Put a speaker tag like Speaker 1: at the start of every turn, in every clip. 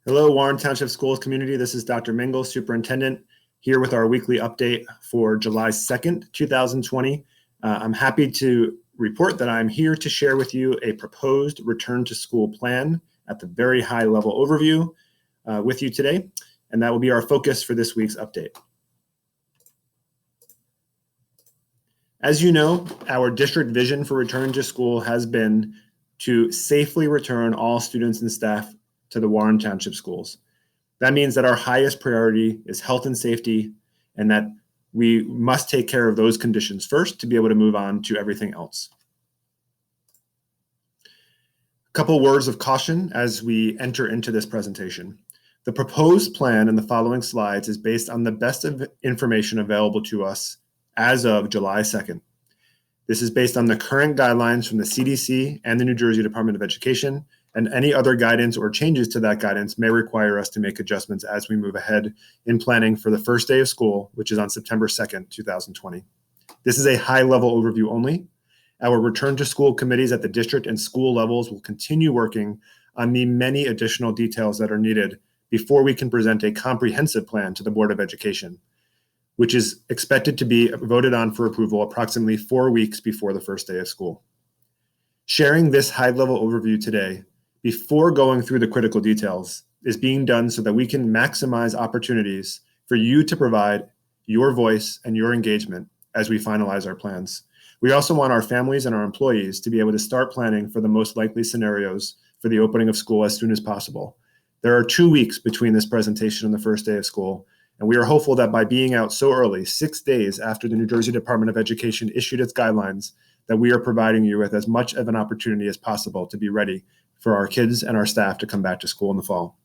Speaker 1: Hello, Warren Township Schools community. This is Dr. Mingle, Superintendent, here with our weekly update for July 2nd, 2020. I'm happy to report that I'm here to share with you a proposed return to school plan at the very high level overview with you today, and that will be our focus for this week's update. As you know, our district vision for return to school has been to safely return all students and staff to the Warren Township schools. That means that our highest priority is health and safety, and that we must take care of those conditions first to be able to move on to everything else. A couple words of caution as we enter into this presentation. The proposed plan in the following slides is based on the best of information available to us as of July 2nd. This is based on the current guidelines from the CDC and the New Jersey Department of Education, and any other guidance or changes to that guidance may require us to make adjustments as we move ahead in planning for the first day of school, which is on September 2nd, 2020. This is a high-level overview only. Our return to school committees at the district and school levels will continue working on the many additional details that are needed before we can present a comprehensive plan to the Board of Education, which is expected to be voted on for approval approximately 4 weeks before the first day of school. Sharing this high-level overview today, before going through the critical details, is being done so that we can maximize opportunities for you to provide your voice and your engagement as we finalize our plans. We also want our families and our employees to be able to start planning for the most likely scenarios for the opening of school as soon as possible. There are 2 weeks between this presentation and the first day of school, and we are hopeful that by being out so early, 6 days after the New Jersey Department of Education issued its guidelines, that we are providing you with as much of an opportunity as possible to be ready for our kids and our staff to come back to school in the fall.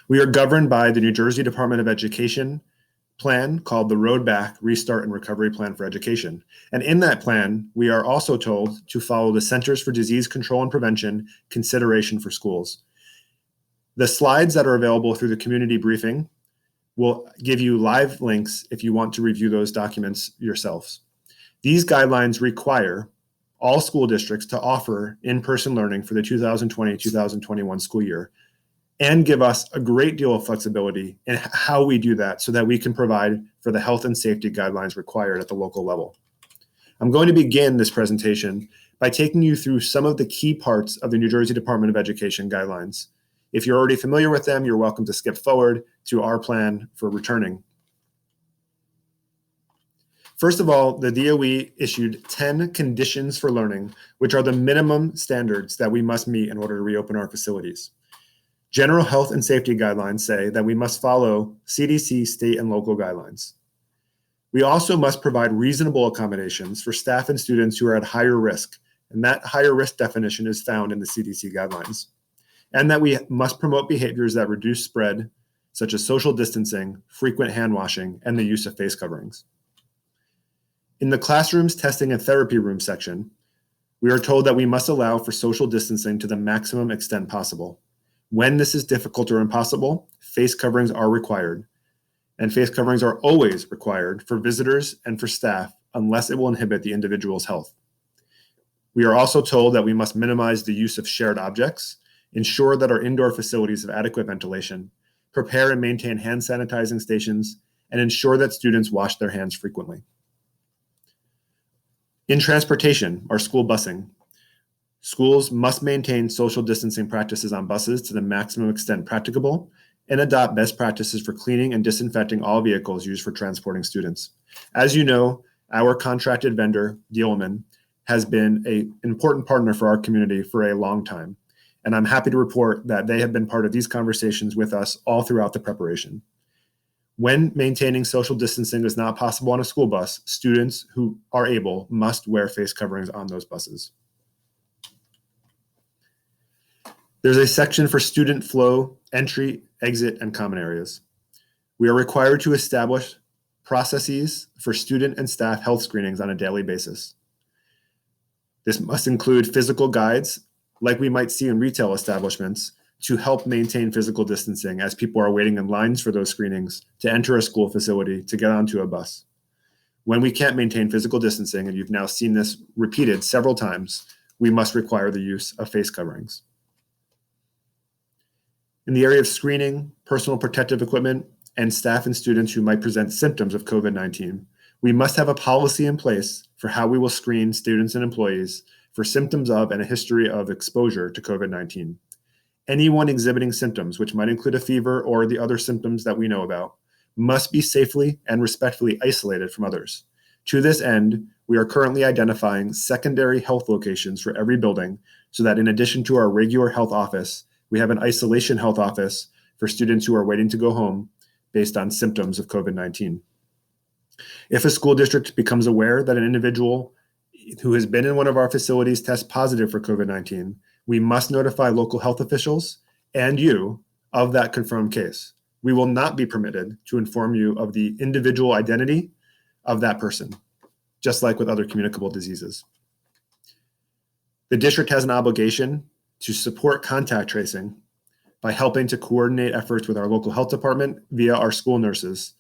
Speaker 1: We are governed by the New Jersey Department of Education plan called the Road Back, Restart, and Recovery Plan for Education. And in that plan, we are also told to follow the Centers for Disease Control and Prevention consideration for schools. The slides that are available through the community briefing will give you live links if you want to review those documents yourselves. These guidelines require all school districts to offer in-person learning for the 2020-2021 school year and give us a great deal of flexibility in how we do that so that we can provide for the health and safety guidelines required at the local level. I'm going to begin this presentation by taking you through some of the key parts of the New Jersey Department of Education guidelines. If you're already familiar with them, you're welcome to skip forward to our plan for returning. First of all, the DOE issued 10 conditions for learning, which are the minimum standards that we must meet in order to reopen our facilities. General health and safety guidelines say that we must follow CDC, state, and local guidelines. We also must provide reasonable accommodations for staff and students who are at higher risk, and that higher risk definition is found in the CDC guidelines. And that we must promote behaviors that reduce spread, such as social distancing, frequent hand washing, and the use of face coverings. In the classrooms, testing, and therapy room section, we are told that we must allow for social distancing to the maximum extent possible. When this is difficult or impossible, face coverings are required, and face coverings are always required for visitors and for staff unless it will inhibit the individual's health. We are also told that we must minimize the use of shared objects, ensure that our indoor facilities have adequate ventilation, prepare and maintain hand sanitizing stations, and ensure that students wash their hands frequently. In transportation, or school busing, schools must maintain social distancing practices on buses to the maximum extent practicable and adopt best practices for cleaning and disinfecting all vehicles used for transporting students. As you know, our contracted vendor, Dealman, has been an important partner for our community for a long time, and I'm happy to report that they have been part of these conversations with us all throughout the preparation. When maintaining social distancing is not possible on a school bus, students who are able must wear face coverings on those buses. There's a section for student flow, entry, exit, and common areas. We are required to establish processes for student and staff health screenings on a daily basis. This must include physical guides, like we might see in retail establishments, to help maintain physical distancing as people are waiting in lines for those screenings to enter a school facility to get onto a bus. When we can't maintain physical distancing, and you've now seen this repeated several times, we must require the use of face coverings. In the area of screening, personal protective equipment, and staff and students who might present symptoms of COVID-19, we must have a policy in place for how we will screen students and employees for symptoms of and a history of exposure to COVID-19. Anyone exhibiting symptoms, which might include a fever or the other symptoms that we know about, must be safely and respectfully isolated from others. To this end, we are currently identifying secondary health locations for every building so that in addition to our regular health office, we have an isolation health office for students who are waiting to go home based on symptoms of COVID-19. If a school district becomes aware that an individual who has been in one of our facilities tests positive for COVID-19, we must notify local health officials and you of that confirmed case. We will not be permitted to inform you of the individual identity of that person, just like with other communicable diseases. The district has an obligation to support contact tracing by helping to coordinate efforts with our local health department via our school nurses,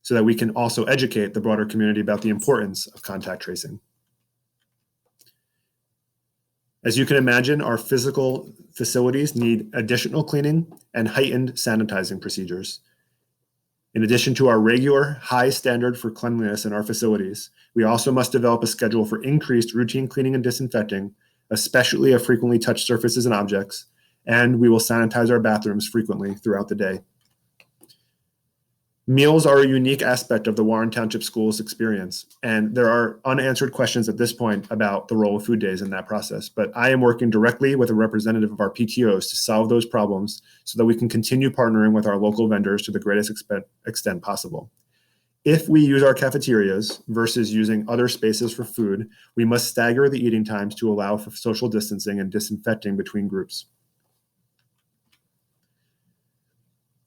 Speaker 1: so that we can also educate the broader community about the importance of contact tracing. As you can imagine, our physical facilities need additional cleaning and heightened sanitizing procedures. In addition to our regular high standard for cleanliness in our facilities, we also must develop a schedule for increased routine cleaning and disinfecting, especially of frequently touched surfaces and objects, and we will sanitize our bathrooms frequently throughout the day. Meals are a unique aspect of the Warren Township Schools experience, and there are unanswered questions at this point about the role of food days in that process. But I am working directly with a representative of our PTOs to solve those problems so that we can continue partnering with our local vendors to the greatest extent possible. If we use our cafeterias versus using other spaces for food, we must stagger the eating times to allow for social distancing and disinfecting between groups.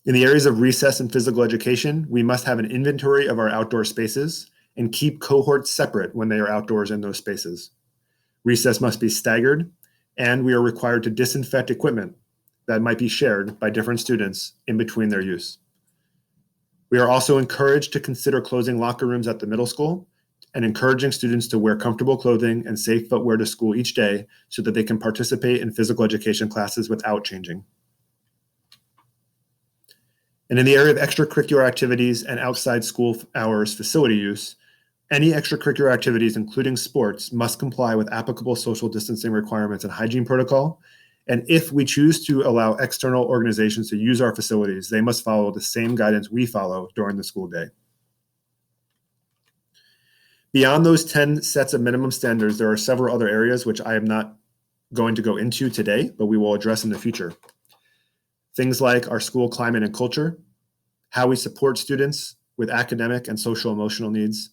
Speaker 1: In the areas of recess and physical education, we must have an inventory of our outdoor spaces and keep cohorts separate when they are outdoors in those spaces. Recess must be staggered, and we are required to disinfect equipment that might be shared by different students in between their use. We are also encouraged to consider closing locker rooms at the middle school and encouraging students to wear comfortable clothing and safe footwear to school each day so that they can participate in physical education classes without changing. And in the area of extracurricular activities and outside school hours facility use, any extracurricular activities, including sports, must comply with applicable social distancing requirements and hygiene protocol. And if we choose to allow external organizations to use our facilities, they must follow the same guidance we follow during the school day. Beyond those 10 sets of minimum standards, there are several other areas which I am not going to go into today, but we will address in the future. Things like our school climate and culture, how we support students with academic and social emotional needs,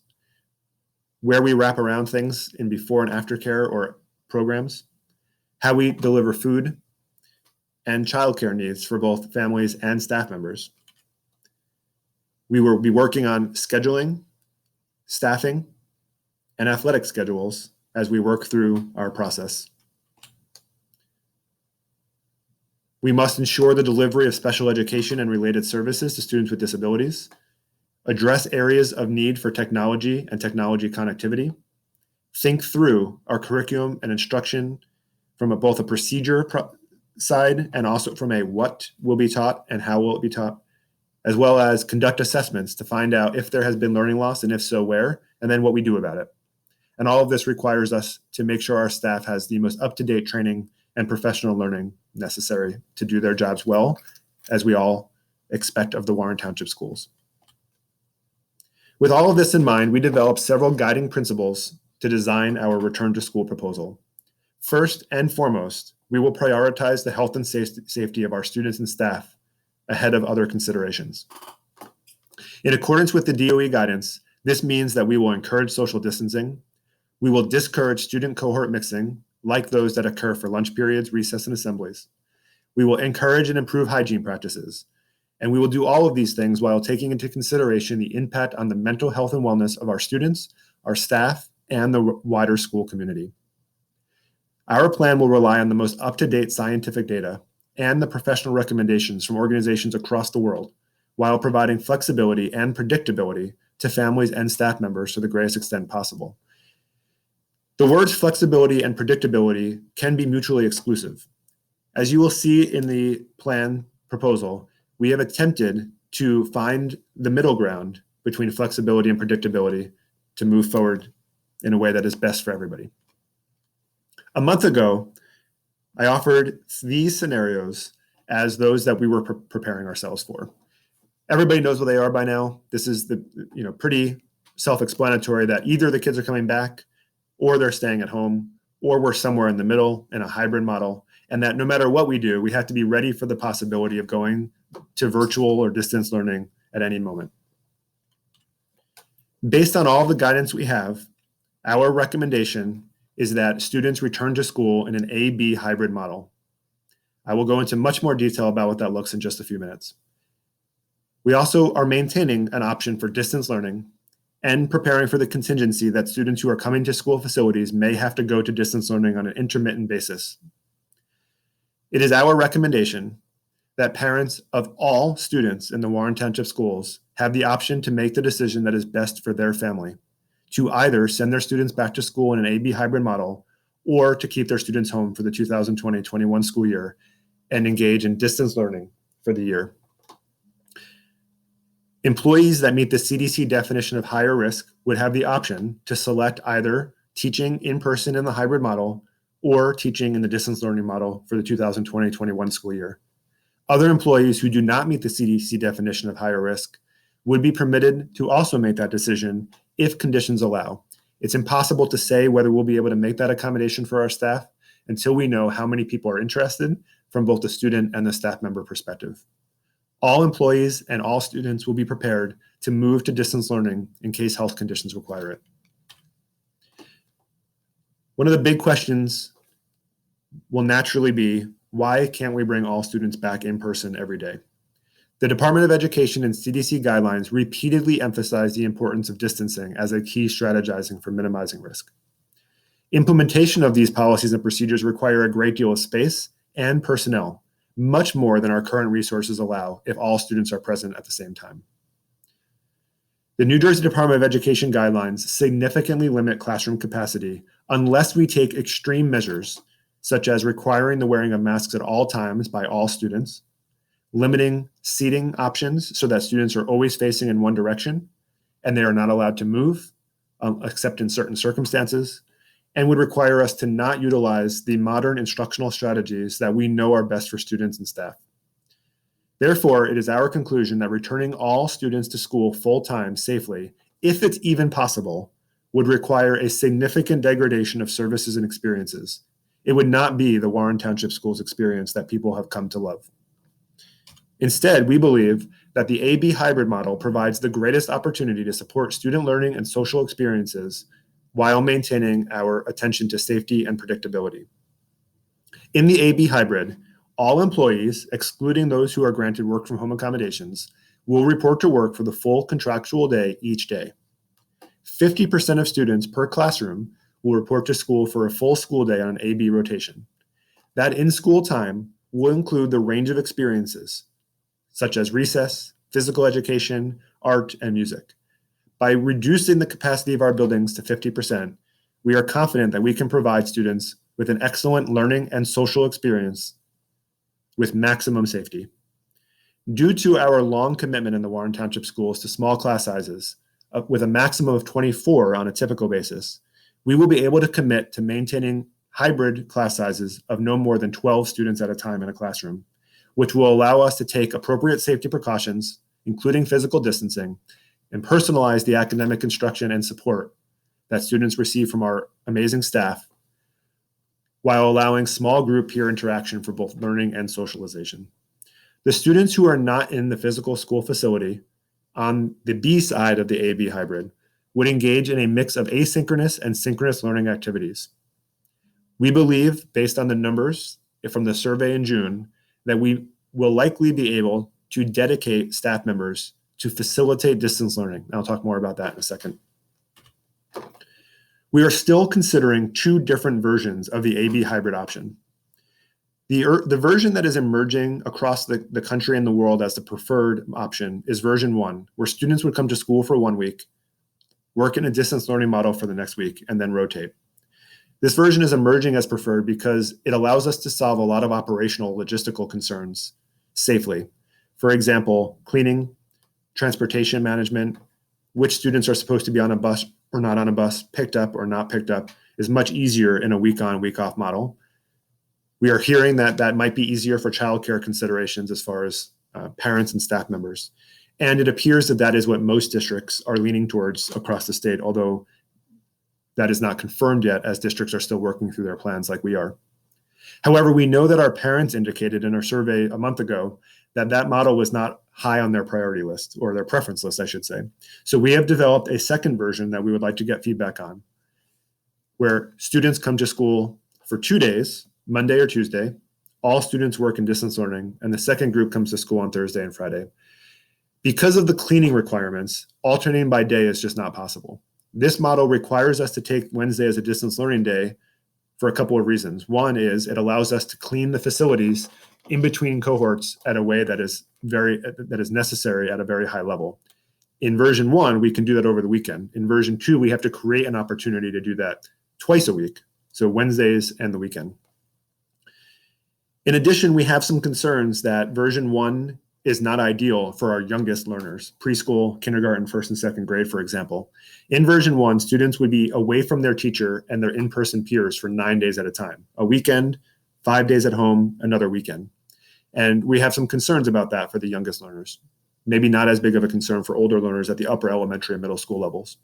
Speaker 1: where we wrap around things in before and after care or programs, how we deliver food, and childcare needs for both families and staff members. We will be working on scheduling, staffing, and athletic schedules as we work through our process. We must ensure the delivery of special education and related services to students with disabilities, address areas of need for technology and technology connectivity, think through our curriculum and instruction from both a procedure side and also from a what will be taught and how will it be taught, as well as conduct assessments to find out if there has been learning loss and if so, where, and then what we do about it. And all of this requires us to make sure our staff has the most up-to-date training and professional learning necessary to do their jobs well, as we all expect of the Warren Township Schools. With all of this in mind, we developed several guiding principles to design our return to school proposal. First and foremost, we will prioritize the health and safety of our students and staff ahead of other considerations. In accordance with the DOE guidance, this means that we will encourage social distancing. We will discourage student cohort mixing, like those that occur for lunch periods, recess, and assemblies. We will encourage and improve hygiene practices. And we will do all of these things while taking into consideration the impact on the mental health and wellness of our students, our staff, and the wider school community. Our plan will rely on the most up-to-date scientific data and the professional recommendations from organizations across the world, while providing flexibility and predictability to families and staff members to the greatest extent possible. The words flexibility and predictability can be mutually exclusive. As you will see in the plan proposal, we have attempted to find the middle ground between flexibility and predictability to move forward in a way that is best for everybody. A month ago, I offered these scenarios as those that we were preparing ourselves for. Everybody knows what they are by now. This is pretty self-explanatory that either the kids are coming back or they're staying at home, or we're somewhere in the middle in a hybrid model, and that no matter what we do, we have to be ready for the possibility of going to virtual or distance learning at any moment. Based on all the guidance we have, our recommendation is that students return to school in an A-B hybrid model. I will go into much more detail about what that looks in just a few minutes. We also are maintaining an option for distance learning and preparing for the contingency that students who are coming to school facilities may have to go to distance learning on an intermittent basis. It is our recommendation that parents of all students in the Warren Township schools have the option to make the decision that is best for their family, to either send their students back to school in an A-B hybrid model or to keep their students home for the 2020-21 school year and engage in distance learning for the year. Employees that meet the CDC definition of higher risk would have the option to select either teaching in person in the hybrid model or teaching in the distance learning model for the 2020-21 school year. Other employees who do not meet the CDC definition of higher risk would be permitted to also make that decision if conditions allow. It's impossible to say whether we'll be able to make that accommodation for our staff until we know how many people are interested from both the student and the staff member perspective. All employees and all students will be prepared to move to distance learning in case health conditions require it. One of the big questions will naturally be, why can't we bring all students back in person every day? The Department of Education and CDC guidelines repeatedly emphasize the importance of distancing as a key strategizing for minimizing risk. Implementation of these policies and procedures require a great deal of space and personnel, much more than our current resources allow if all students are present at the same time. The New Jersey Department of Education guidelines significantly limit classroom capacity unless we take extreme measures, such as requiring the wearing of masks at all times by all students, limiting seating options so that students are always facing in one direction and they are not allowed to move, except in certain circumstances, and would require us to not utilize the modern instructional strategies that we know are best for students and staff. Therefore, it is our conclusion that returning all students to school full-time safely, if it's even possible, would require a significant degradation of services and experiences. It would not be the Warren Township Schools experience that people have come to love. Instead, we believe that the A-B hybrid model provides the greatest opportunity to support student learning and social experiences while maintaining our attention to safety and predictability. In the A-B hybrid, all employees, excluding those who are granted work from home accommodations, will report to work for the full contractual day each day. 50% of students per classroom will report to school for a full school day on an A-B rotation. That in-school time will include the range of experiences, such as recess, physical education, art, and music. By reducing the capacity of our buildings to 50%, we are confident that we can provide students with an excellent learning and social experience with maximum safety. Due to our long commitment in the Warren Township schools to small class sizes, with a maximum of 24 on a typical basis, we will be able to commit to maintaining hybrid class sizes of no more than 12 students at a time in a classroom, which will allow us to take appropriate safety precautions, including physical distancing, and personalize the academic instruction and support that students receive from our amazing staff, while allowing small group peer interaction for both learning and socialization. The students who are not in the physical school facility on the B side of the A-B hybrid would engage in a mix of asynchronous and synchronous learning activities. We believe, based on the numbers from the survey in June, that we will likely be able to dedicate staff members to facilitate distance learning. I'll talk more about that in a second. We are still considering two different versions of the A-B hybrid option. The version that is emerging across the country and the world as the preferred option is version 1, where students would come to school for 1 week, work in a distance learning model for the next week, and then rotate. This version is emerging as preferred because it allows us to solve a lot of operational logistical concerns, safely. For example, cleaning, transportation management, which students are supposed to be on a bus or not on a bus, picked up or not picked up, is much easier in a week-on, week-off model. We are hearing that that might be easier for childcare considerations as far as parents and staff members. And it appears that that is what most districts are leaning towards across the state, although that is not confirmed yet, as districts are still working through their plans like we are. However, we know that our parents indicated in our survey a month ago that that model was not high on their priority list, or their preference list, I should say. So we have developed a second version that we would like to get feedback on, where students come to school for 2 days, Monday or Tuesday. All students work in distance learning, and the second group comes to school on Thursday and Friday. Because of the cleaning requirements, alternating by day is just not possible. This model requires us to take Wednesday as a distance learning day for a couple of reasons. One is it allows us to clean the facilities in between cohorts at a way that is necessary at a very high level. In version 1, we can do that over the weekend. In version 2, we have to create an opportunity to do that twice a week, so Wednesdays and the weekend. In addition, we have some concerns that version 1 is not ideal for our youngest learners, preschool, kindergarten, first and second grade, for example. In version 1, students would be away from their teacher and their in-person peers for 9 days at a time, a weekend, 5 days at home, another weekend. And we have some concerns about that for the youngest learners. Maybe not as big of a concern for older learners at the upper elementary and middle school levels.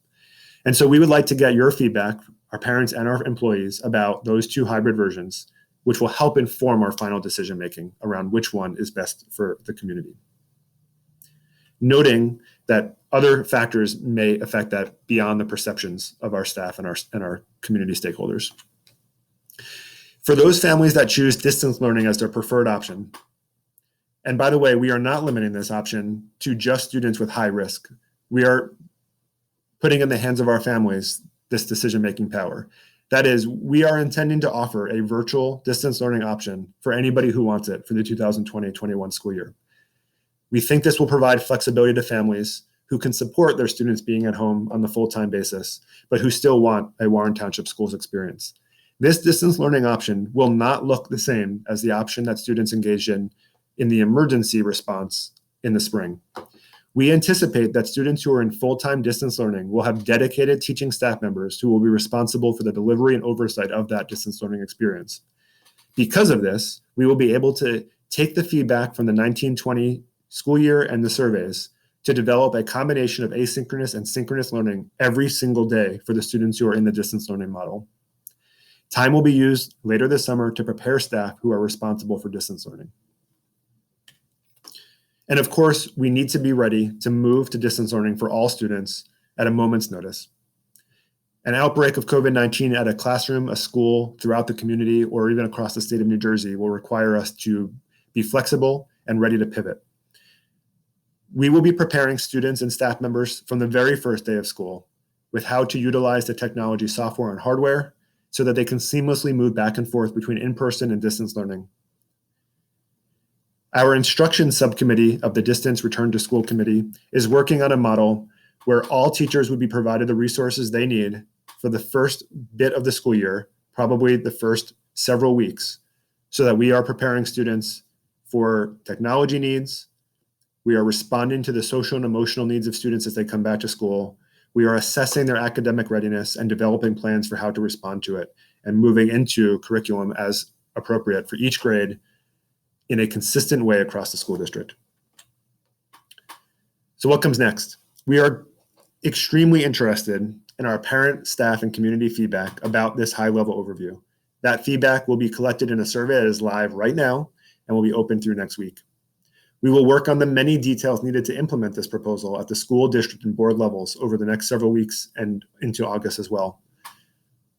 Speaker 1: And so we would like to get your feedback, our parents and our employees, about those two hybrid versions, which will help inform our final decision-making around which one is best for the community. Noting that other factors may affect that beyond the perceptions of our staff and our community stakeholders. For those families that choose distance learning as their preferred option, and by the way, we are not limiting this option to just students with high risk. We are putting in the hands of our families this decision-making power. That is, we are intending to offer a virtual distance learning option for anybody who wants it for the 2020-21 school year. We think this will provide flexibility to families who can support their students being at home on the full-time basis, but who still want a Warren Township Schools experience. This distance learning option will not look the same as the option that students engaged in the emergency response in the spring. We anticipate that students who are in full-time distance learning will have dedicated teaching staff members who will be responsible for the delivery and oversight of that distance learning experience. Because of this, we will be able to take the feedback from the 1920 school year and the surveys to develop a combination of asynchronous and synchronous learning every single day for the students who are in the distance learning model. Time will be used later this summer to prepare staff who are responsible for distance learning. And of course, we need to be ready to move to distance learning for all students at a moment's notice. An outbreak of COVID-19 at a classroom, a school, throughout the community, or even across the state of New Jersey will require us to be flexible and ready to pivot. We will be preparing students and staff members from the very first day of school with how to utilize the technology software and hardware so that they can seamlessly move back and forth between in-person and distance learning. Our instruction subcommittee of the Distance Return to School Committee is working on a model where all teachers would be provided the resources they need for the first bit of the school year, probably the first several weeks, so that we are preparing students for technology needs. We are responding to the social and emotional needs of students as they come back to school. We are assessing their academic readiness and developing plans for how to respond to it, and moving into curriculum as appropriate for each grade in a consistent way across the school district. So what comes next? We are extremely interested in our parent, staff, and community feedback about this high-level overview. That feedback will be collected in a survey that is live right now and will be open through next week. We will work on the many details needed to implement this proposal at the school, district, and board levels over the next several weeks and into August as well.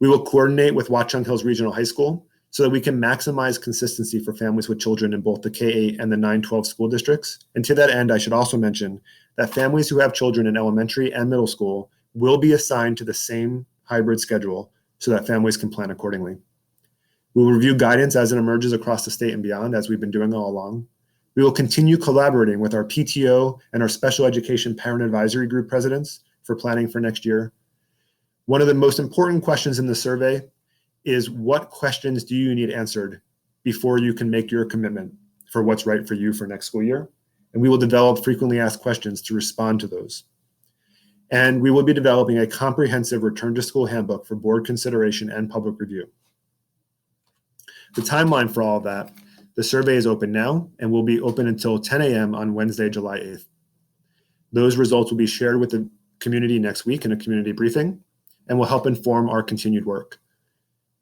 Speaker 1: We will coordinate with Watchung Hills Regional High School so that we can maximize consistency for families with children in both the K-8 and the 9-12 school districts. And to that end, I should also mention that families who have children in elementary and middle school will be assigned to the same hybrid schedule so that families can plan accordingly. We will review guidance as it emerges across the state and beyond, as we've been doing all along. We will continue collaborating with our PTO and our special education parent advisory group presidents for planning for next year. One of the most important questions in the survey is, what questions do you need answered before you can make your commitment for what's right for you for next school year. And we will develop frequently asked questions to respond to those. And we will be developing a comprehensive return to school handbook for board consideration and public review. The timeline for all of that, the survey is open now and will be open until 10 a.m. on Wednesday, July 8th. Those results will be shared with the community next week in a community briefing and will help inform our continued work.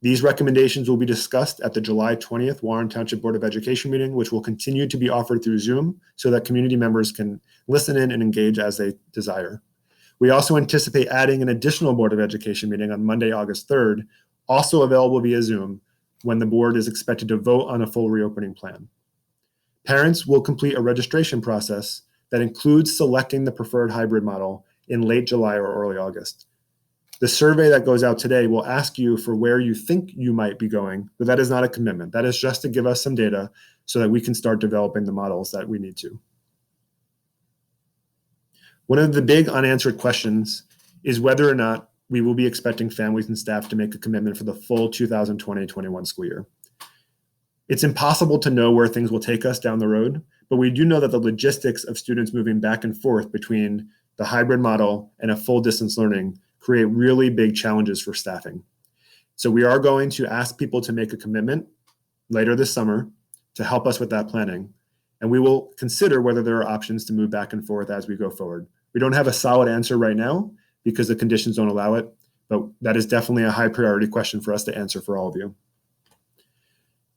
Speaker 1: These recommendations will be discussed at the July 20th Warren Township Board of Education meeting, which will continue to be offered through Zoom so that community members can listen in and engage as they desire. We also anticipate adding an additional Board of Education meeting on Monday, August 3rd, also available via Zoom, when the board is expected to vote on a full reopening plan. Parents will complete a registration process that includes selecting the preferred hybrid model in late July or early August. The survey that goes out today will ask you for where you think you might be going, but that is not a commitment. That is just to give us some data so that we can start developing the models that we need to. One of the big unanswered questions is whether or not we will be expecting families and staff to make a commitment for the full 2020-21 school year. It's impossible to know where things will take us down the road, but we do know that the logistics of students moving back and forth between the hybrid model and a full distance learning create really big challenges for staffing. So we are going to ask people to make a commitment later this summer to help us with that planning. And we will consider whether there are options to move back and forth as we go forward. We don't have a solid answer right now because the conditions don't allow it, but that is definitely a high priority question for us to answer for all of you.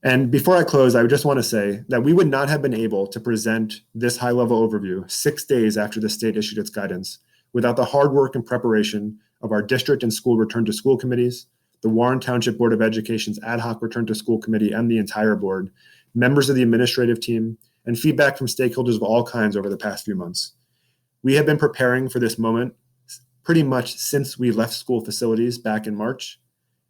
Speaker 1: And before I close, I would just want to say that we would not have been able to present this high-level overview 6 days after the state issued its guidance without the hard work and preparation of our district and school return to school committees, the Warren Township Board of Education's ad hoc return to school committee and the entire board, members of the administrative team, and feedback from stakeholders of all kinds over the past few months. We have been preparing for this moment pretty much since we left school facilities back in March,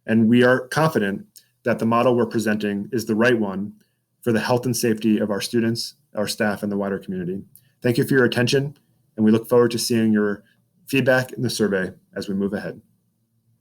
Speaker 1: and we are confident that the model we're presenting is the right one for the health and safety of our students, our staff, and the wider community. Thank you for your attention, and we look forward to seeing your feedback in the survey as we move ahead.